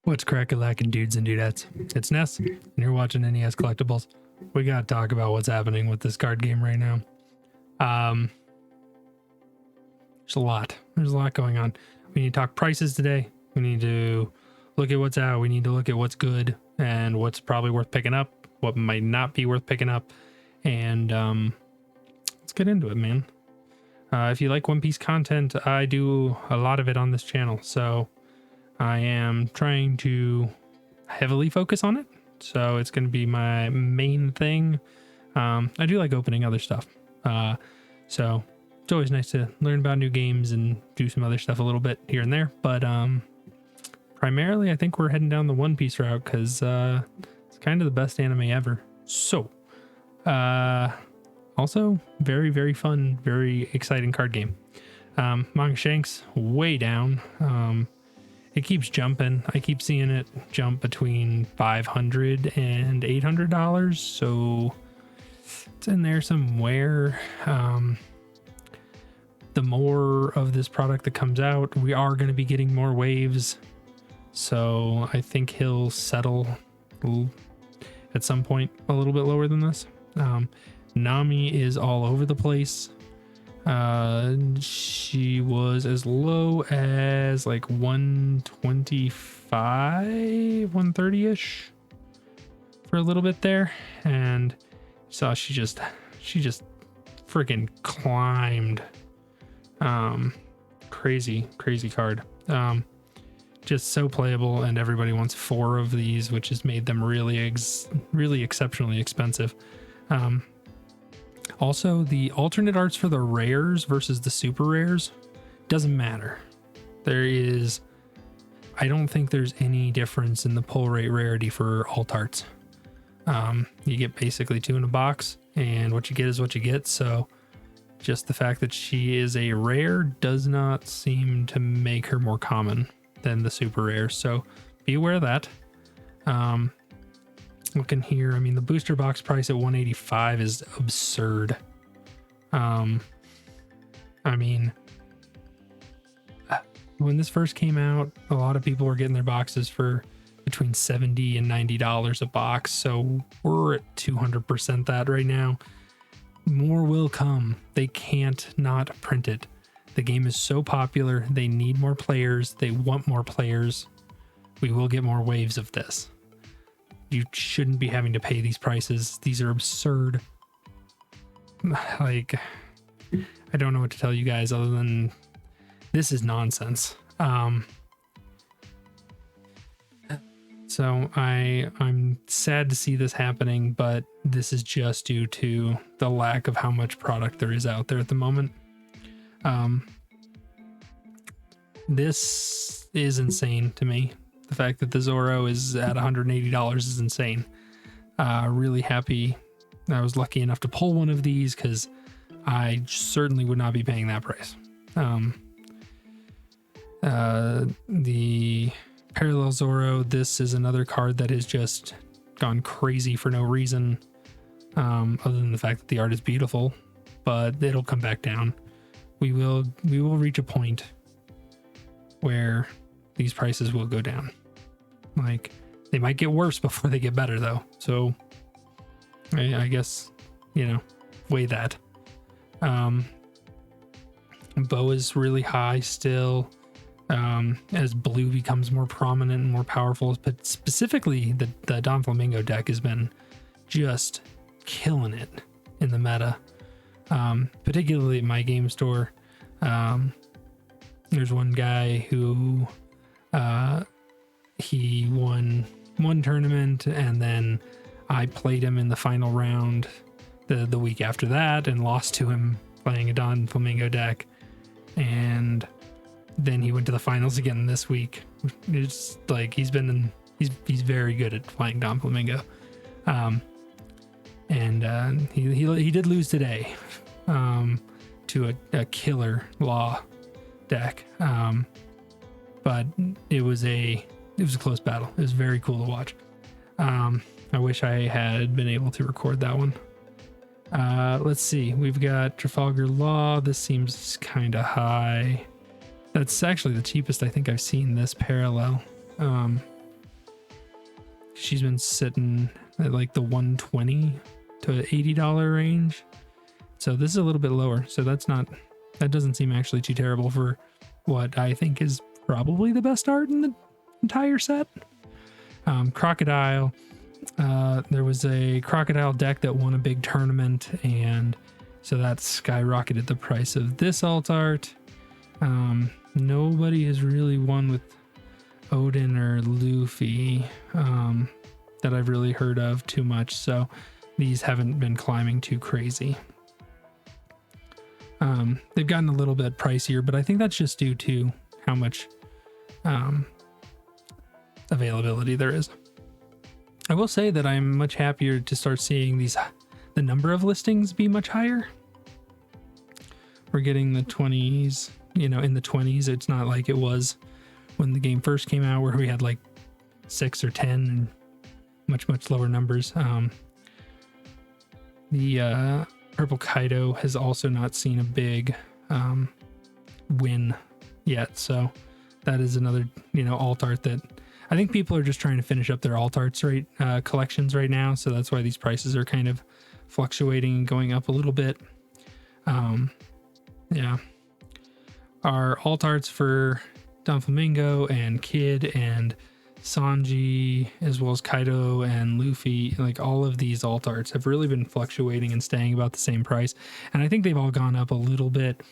What's crack-a-lackin' dudes and dudettes? It's Ness, and you're watching NES Collectables. We gotta talk about what's happening with this card game right now. There's a lot. There's a lot going on. We need to talk prices today. We need to look at what's out. We need to look at what's good and what's probably worth picking up, what might not be worth picking up. And let's get into it, man. If you like One Piece content, I do a lot of it on this channel. So I am trying to heavily focus on it. So it's going to be my main thing. I do like opening other stuff. So it's always nice to learn about new games and do some other stuff a little bit here and there. But primarily, I think we're heading down the One Piece route because it's kind of the best anime ever. So also very, very fun, very exciting card game. Manga Shanks way down. It keeps jumping. I keep seeing it jump between $500 and $800. So it's in there somewhere. The more of this product that comes out, we are going to be getting more waves. So I think he'll settle at some point a little bit lower than this. Nami is all over the place. She was as low as like 125, 130-ish for a little bit there. And saw she just freaking climbed. Crazy card. Just so playable, and everybody wants 4 of these, which has made them really exceptionally expensive. Also, the alternate arts for the rares versus the super rares doesn't matter. I don't think there's any difference in the pull rate rarity for alt arts. You get basically 2 in a box, and what you get is what you get. So just the fact that she is a rare does not seem to make her more common than the super rares. So be aware of that. Looking here, I mean, the booster box price at $185 is absurd. I mean, when this first came out, a lot of people were getting their boxes for between $70 and $90 a box. So we're at 200% that right now. More will come. They can't not print it. The game is so popular. They need more players. They want more players. We will get more waves of this. You shouldn't be having to pay these prices. These are absurd. Like, I don't know what to tell you guys other than this is nonsense. So I'm sad to see this happening, but this is just due to the lack of how much product there is out there at the moment. This is insane to me. The fact that the Zoro is at $180 is insane. Really happy I was lucky enough to pull one of these because I certainly would not be paying that price. The Parallel Zoro, this is another card that has just gone crazy for no reason, other than the fact that the art is beautiful, but it'll come back down. We will reach a point where these prices will go down. Like, they might get worse before they get better though. So I guess, weigh that. Bow is really high still. As blue becomes more prominent and more powerful, but specifically the Don Flamingo deck has been just killing it in the meta. Particularly at my game store. There's one guy who he won one tournament, and then I played him in the final round the week after that and lost to him playing a Don Flamingo deck. And then he went to the finals again this week. It's like he's very good at playing Don Flamingo. He did lose today to a killer Law deck. But it was a close battle. It was very cool to watch. I wish I had been able to record that one. Let's see. We've got Trafalgar Law. This seems kind of high. That's actually the cheapest I think I've seen this parallel. she's been sitting at like the $120 to $80 range. So this is a little bit lower. So that doesn't seem actually too terrible for what I think is probably the best art in the entire set. Crocodile. There was a crocodile deck that won a big tournament, and so that skyrocketed the price of this alt art. Nobody has really won with Odin or Luffy that I've really heard of too much, so these haven't been climbing too crazy. They've gotten a little bit pricier, but I think that's just due to how much availability there is. I will say that I'm much happier to start seeing the number of listings be much higher. We're getting the 20s, in the 20s. It's not like it was when the game first came out where we had like 6 or 10 and much lower numbers. The Purple Kaido has also not seen a big win yet, so that is another alt art that I think people are just trying to finish up their alt arts collections right now, so that's why these prices are kind of fluctuating and going up a little bit. Yeah, our alt arts for Don Flamingo and Kid and Sanji, as well as Kaido and Luffy, like all of these alt arts have really been fluctuating and staying about the same price, and I think they've all gone up a little bit.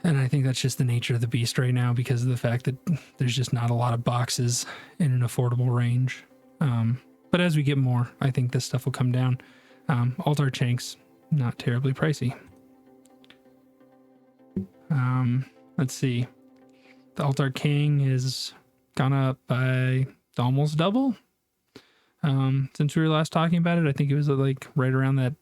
And I think that's just the nature of the beast right now because of the fact that there's just not a lot of boxes in an affordable range. But as we get more, I think this stuff will come down. Alt art Shanks, not terribly pricey. Let's see. The Alt Art King has gone up by almost double. Since we were last talking about it, I think it was like right around that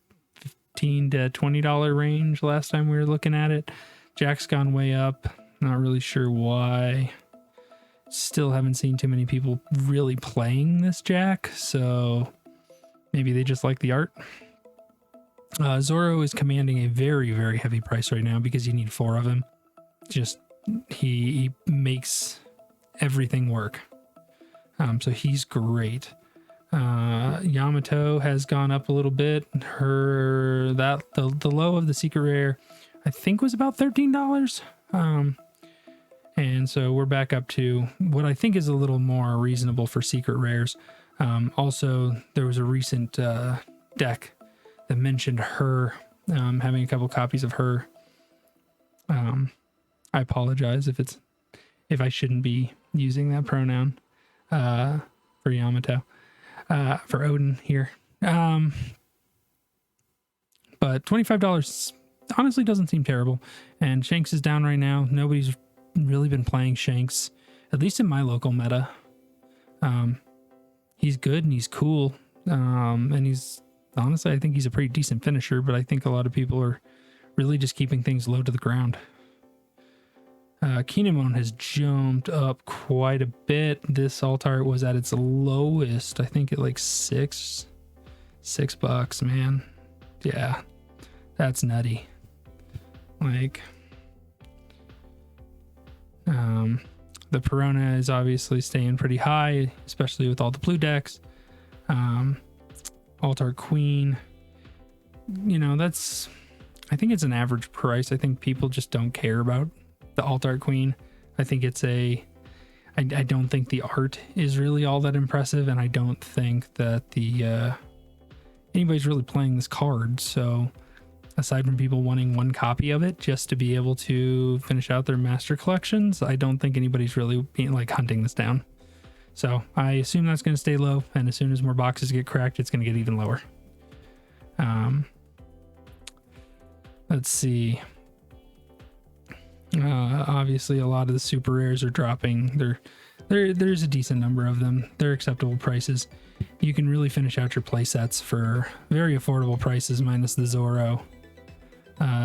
$15 to $20 range last time we were looking at it. Jack's gone way up. Not really sure why. Still haven't seen too many people really playing this Jack, so maybe they just like the art. Zoro is commanding a very, very heavy price right now because you need 4 of him. Just he makes everything work. So he's great. Yamato has gone up a little bit. The low of the secret rare I think was about $13. And so we're back up to what I think is a little more reasonable for secret rares. Also, there was a recent deck that mentioned her, having a couple copies of her. I apologize if I shouldn't be using that pronoun for Yamato, for Odin here. But $25 honestly doesn't seem terrible. And Shanks is down right now. Nobody's really been playing Shanks, at least in my local meta. He's good and he's cool. And he's honestly, I think he's a pretty decent finisher, but I think a lot of people are really just keeping things low to the ground. Kinemon has jumped up quite a bit. This alt art was at its lowest, I think at like $6, man. Yeah, that's nutty. Like, the Perona is obviously staying pretty high, especially with all the blue decks. Alt Art Queen, I think it's an average price. I think people just don't care about the Alt Art Queen. I think I don't think the art is really all that impressive, and I don't think that anybody's really playing this card. So aside from people wanting one copy of it just to be able to finish out their master collections, I don't think anybody's really hunting this down. So I assume that's going to stay low, and as soon as more boxes get cracked, it's going to get even lower. Let's see. Obviously, a lot of the super rares are dropping. There's a decent number of them. They're acceptable prices. You can really finish out your play sets for very affordable prices, minus the Zoro.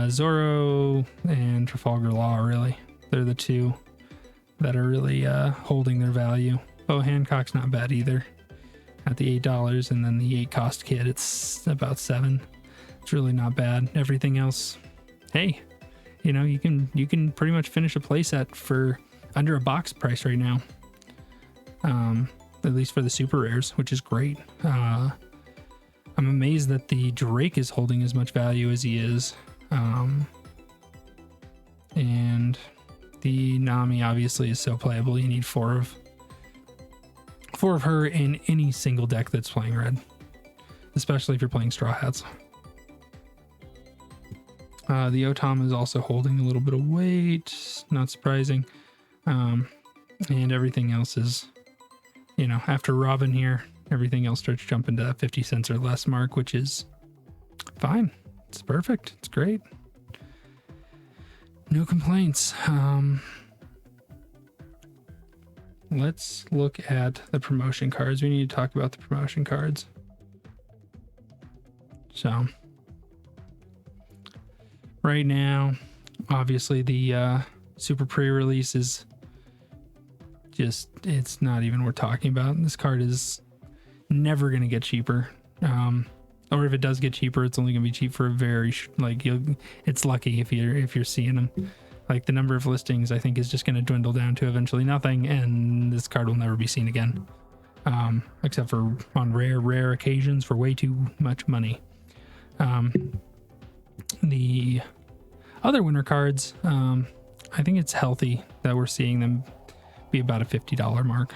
Zoro and Trafalgar Law, really. They're the two that are really holding their value. Bo Hancock's not bad either. At the $8, and then the 8 cost kit, it's about $7. It's really not bad. Everything else, hey, you can pretty much finish a playset for under a box price right now. at least for the super rares, which is great. I'm amazed that the Drake is holding as much value as he is. And the Nami obviously is so playable. You need four of her in any single deck that's playing red, especially if you're playing Straw Hats. The Otom is also holding a little bit of weight, not surprising. And everything else is, you know, after Robin here, everything else starts jumping to that 50 cents or less mark, which is fine. It's perfect. It's great. No complaints. Let's look at the promotion cards. We need to talk about the promotion cards. So right now, obviously the super pre-release is just, it's not even worth talking about. This card is never going to get cheaper. Or if it does get cheaper, it's only going to be cheap for a very it's lucky if you're seeing them. Like the number of listings, I think, is just going to dwindle down to eventually nothing, and this card will never be seen again, except for on rare occasions for way too much money. The other winter cards, I think it's healthy that we're seeing them be about a $50 mark.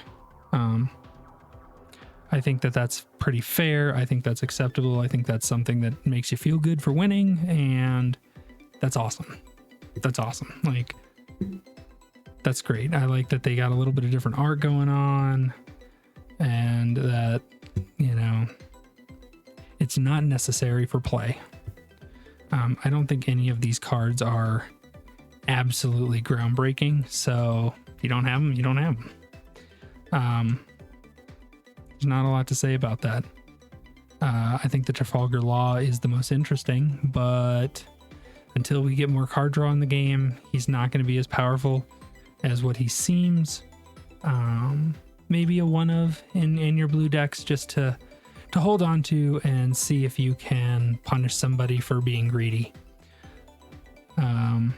I think that that's pretty fair. I think that's acceptable. I think that's something that makes you feel good for winning, and that's awesome. That's awesome. Like, that's great. I like that they got a little bit of different art going on, and that, you know, it's not necessary for play. I don't think any of these cards are absolutely groundbreaking, so if you don't have them, you don't have them. There's not a lot to say about that. I think the Trafalgar Law is the most interesting, but until we get more card draw in the game, he's not going to be as powerful as what he seems. Maybe a one of in your blue decks just to hold on to and see if you can punish somebody for being greedy. The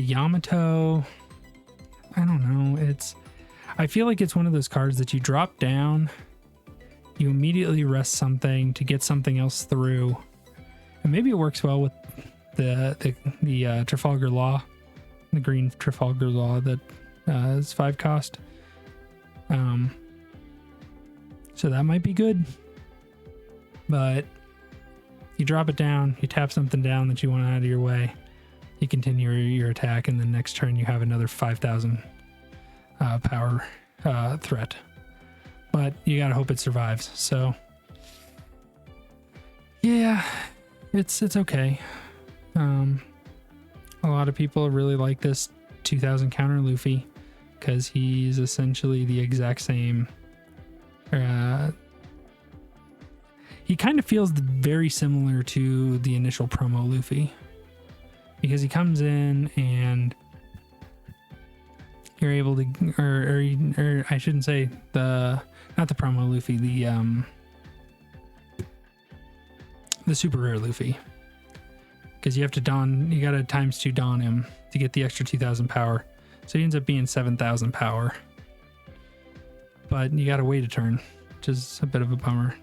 Yamato, I don't know. I feel like it's one of those cards that you drop down, you immediately rest something to get something else through, and maybe it works well with the Trafalgar Law, the green Trafalgar Law that is 5 cost. So that might be good, but you drop it down, you tap something down that you want out of your way, you continue your attack, and the next turn you have another 5,000 power threat. But you gotta hope it survives. So yeah, it's okay. A lot of people really like this 2000 counter Luffy because he's essentially the exact same. He kind of feels very similar to the initial promo Luffy because he comes in and you're able to, or I shouldn't say not the promo Luffy, the super rare Luffy, because you have to you got to ×2 don him to get the extra 2000 power, so he ends up being 7000 power, but you got to wait a turn, which is a bit of a bummer.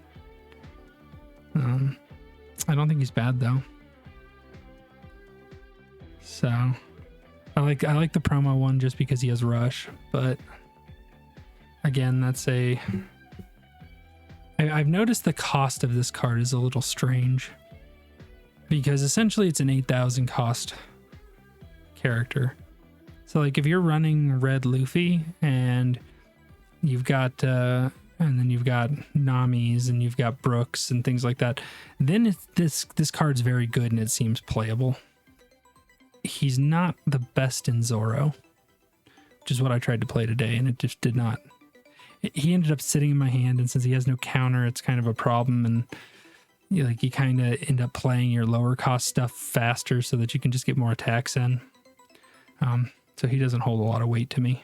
I don't think he's bad though, so I like the promo one just because he has rush, but again, I've noticed the cost of this card is a little strange because essentially it's an 8,000 cost character. So like if you're running red Luffy and you've got and then you've got Namis and you've got Brooks and things like that, then this card's very good and it seems playable. He's not the best in Zoro, which is what I tried to play today, and it just did not. He ended up sitting in my hand, and since he has no counter, it's kind of a problem, and you kind of end up playing your lower cost stuff faster so that you can just get more attacks in. So he doesn't hold a lot of weight to me.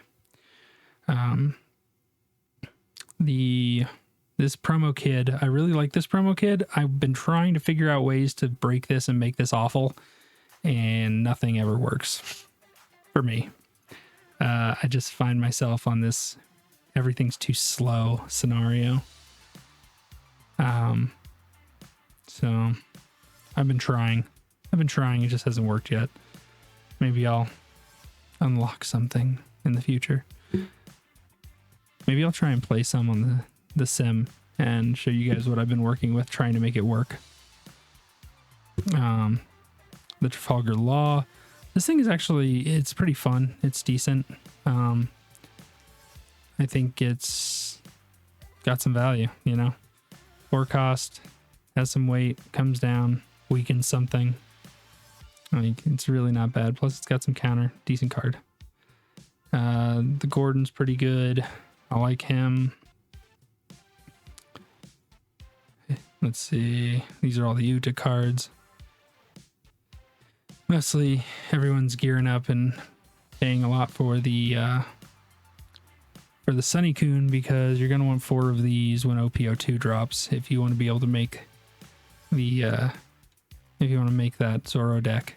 This promo kid, I really like this promo kid. I've been trying to figure out ways to break this and make this awful, and nothing ever works for me. I just find myself on this everything's too slow scenario. So I've been trying, it just hasn't worked yet. Maybe I'll unlock something in the future. Maybe I'll try and play some on the sim and show you guys what I've been working with, trying to make it work. The Trafalgar Law. This thing is actually, it's pretty fun. It's decent. I think it's got some value, you know. 4 cost, has some weight, comes down, weakens something. I think it's really not bad. Plus it's got some counter, decent card. The Gordon's pretty good. I like him. Let's see. These are all the Uta cards. Mostly everyone's gearing up and paying a lot for the Sunny Coon, because you're going to want 4 of these when OPO2 drops if you want to be able to make the if you want to make that Zoro deck,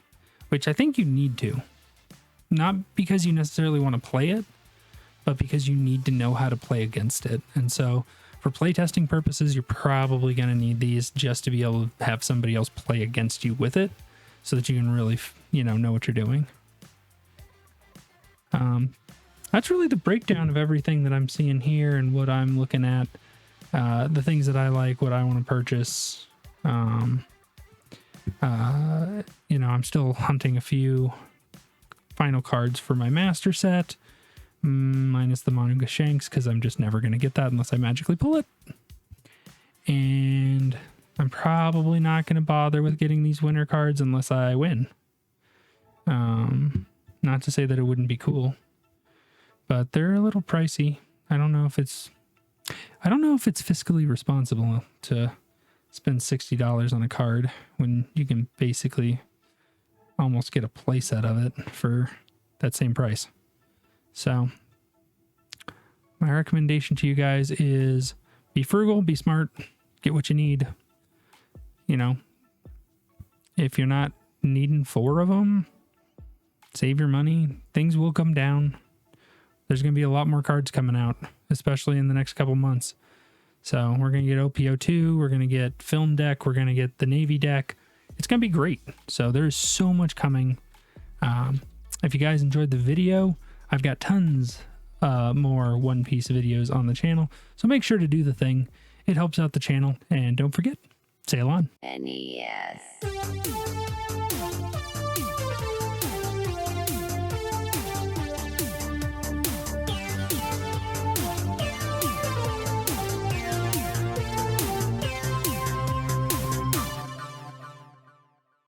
which I think you need to. Not because you necessarily want to play it, but because you need to know how to play against it. And so for playtesting purposes, you're probably going to need these just to be able to have somebody else play against you with it, so that you can really, you know what you're doing. That's really the breakdown of everything that I'm seeing here and what I'm looking at. The things that I like, what I want to purchase. I'm still hunting a few final cards for my master set, minus the Manga Shanks, because I'm just never going to get that unless I magically pull it. And I'm probably not going to bother with getting these winner cards unless I win. Not to say that it wouldn't be cool, but they're a little pricey. I don't know if it's fiscally responsible to spend $60 on a card when you can basically almost get a playset of it for that same price. So my recommendation to you guys is be frugal, be smart, get what you need. You know, if you're not needing 4 of them, save your money. Things will come down. There's going to be a lot more cards coming out, especially in the next couple months. So we're going to get OPO2, we're going to get Film Deck, we're going to get the Navy deck. It's going to be great. So there's so much coming. If you guys enjoyed the video, I've got tons more One Piece videos on the channel. So make sure to do the thing. It helps out the channel. And don't forget, sail on. NES.